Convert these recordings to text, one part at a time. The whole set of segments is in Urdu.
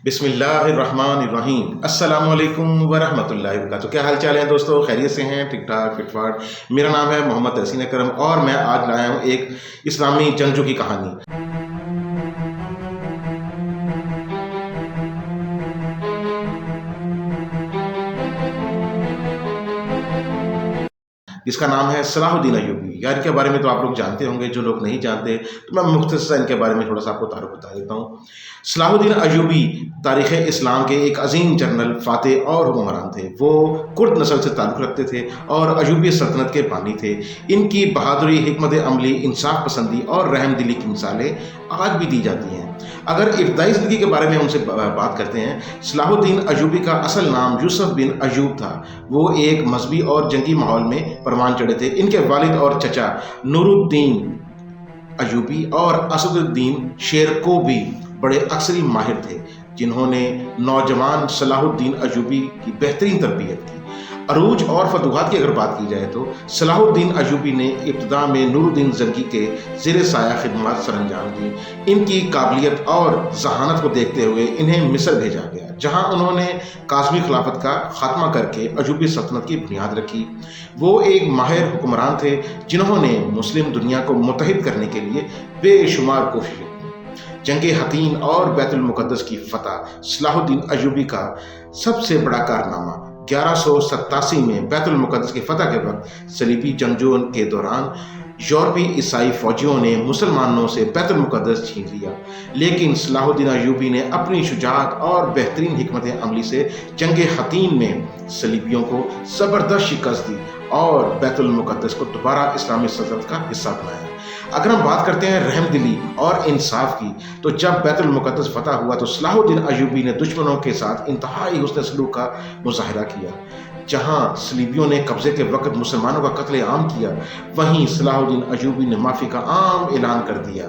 بسم اللہ الرحمن الرحیم۔ السلام علیکم ورحمۃ اللہ وبرکاتہ۔ کیا حال چال ہیں دوستو؟ خیریت سے ہیں؟ ٹھیک ٹھاک فٹ فاٹ؟ میرا نام ہے محمد تحسین اکرم اور میں آج لایا ہوں ایک اسلامی جنگجو کی کہانی، جس کا نام ہے صلاح الدین ایوبی۔ یار کے بارے میں تو آپ لوگ جانتے ہوں گے، جو لوگ نہیں جانتے تو میں مختصر ان کے بارے میں تھوڑا سا آپ کو تعارف بتا دیتا ہوں۔ صلاح الدین ایوبی تاریخ اسلام کے ایک عظیم جنرل، فاتح اور حکمران تھے۔ وہ کرد نسل سے تعلق رکھتے تھے اور ایوبی سلطنت کے بانی تھے۔ ان کی بہادری، حکمت عملی، انصاف پسندی اور رحم دلی کی مثالیں آج بھی دی جاتی ہیں۔ اگر ابتدائی زندگی کے بارے میں ان سے بات کرتے ہیں، صلاح الدین ایوبی کا اصل نام یوسف بن ایوب تھا۔ وہ ایک مذہبی اور جنگی ماحول میں پروان چڑھے تھے۔ ان کے والد اور چچا نور الدین ایوبی اور اسد الدین شیرکو بھی بڑے عسکری ماہر تھے، جنہوں نے نوجوان صلاح الدین ایوبی کی بہترین تربیت کی۔ عروج اور فتوحات کی اگر بات کی جائے تو صلاح الدین ایوبی نے ابتدا میں نور الدین زنگی کے زیر سایہ خدمات سر انجام دی۔ ان کی قابلیت اور ذہانت کو دیکھتے ہوئے انہیں مصر بھیجا گیا، جہاں انہوں نے قاسمی خلافت کا خاتمہ کر کے ایوبی سلطنت کی بنیاد رکھی۔ وہ ایک ماہر حکمران تھے جنہوں نے مسلم دنیا کو متحد کرنے کے لیے بے شمار کوششیں کی۔ جنگ حطین اور بیت المقدس کی فتح صلاح الدین ایوبی کا سب سے بڑا کارنامہ 1187 میں بیت المقدس کی فتح کے وقت صلیبی جنگجوؤں کے دوران یورپی عیسائی فوجیوں نے مسلمانوں سے بیت المقدس چھین لیا، لیکن صلاح الدین ایوبی نے اپنی شجاعت اور بہترین حکمت عملی سے جنگ حطین میں صلیبیوں کو زبردست شکست دی اور بیت المقدس کو دوبارہ اسلامی سلطنت کا حصہ بنایا۔ اگر ہم بات کرتے ہیں رحم دلی اور انصاف کی، تو جب بیت المقدس فتح ہوا تو صلاح الدین ایوبی نے دشمنوں کے ساتھ انتہائی حسن سلوک کا مظاہرہ کیا۔ جہاں صلیبیوں نے قبضے کے وقت مسلمانوں کا قتل عام کیا، وہیں صلاح الدین ایوبی نے معافی کا عام اعلان کر دیا،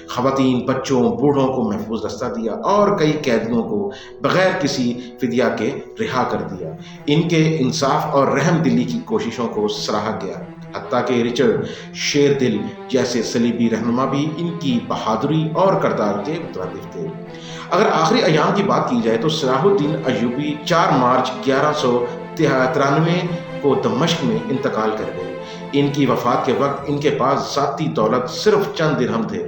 خواتین، بچوں، بوڑھوں کو محفوظ رستہ دیا اور کئی قیدیوں کو بغیر کسی فدیہ کے رہا کر دیا۔ ان کے انصاف اور رحم دلی کی کوششوں کو سراہا گیا، حتیٰ کہ رچرڈ شیر دل جیسے صلیبی رہنما بھی ان کی بہادری اور کردار کے مترادف تھے۔ اگر آخری ایام کی بات کی جائے تو صلاح الدین ایوبی 4 مارچ 1193 کو دمشق میں انتقال کر گئے۔ ان کی وفات کے وقت ان کے پاس ذاتی دولت صرف چند درہم تھے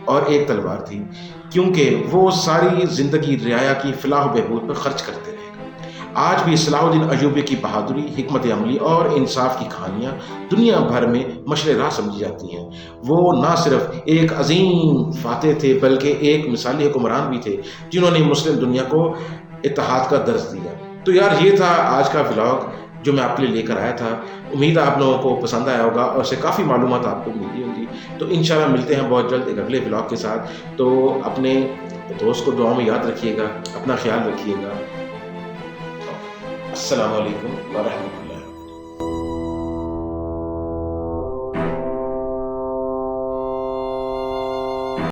اور ایک تلوار تھی، کیونکہ وہ ساری زندگی رعایا کی فلاح و بہبود پر خرچ کرتے رہے۔ آج بھی صلاح الدین ایوبی کی بہادری، حکمت عملی اور انصاف کی کہانیاں دنیا بھر میں مشعل راہ سمجھی جاتی ہیں۔ وہ نہ صرف ایک عظیم فاتح تھے بلکہ ایک مثالی حکمران بھی تھے، جنہوں نے مسلم دنیا کو اتحاد کا درس دیا۔ تو یار یہ تھا آج کا ولاگ جو میں آپ کے لیے لے کر آیا تھا۔ امید ہے آپ لوگوں کو پسند آیا ہوگا اور اس سے کافی معلومات آپ کو ملی ہوں گی۔ تو انشاءاللہ ملتے ہیں بہت جلد ایک اگلے ولاگ کے ساتھ۔ تو اپنے دوست کو دعاؤں میں یاد رکھیے گا، اپنا خیال رکھیے گا۔ السلام علیکم ورحمۃ اللہ۔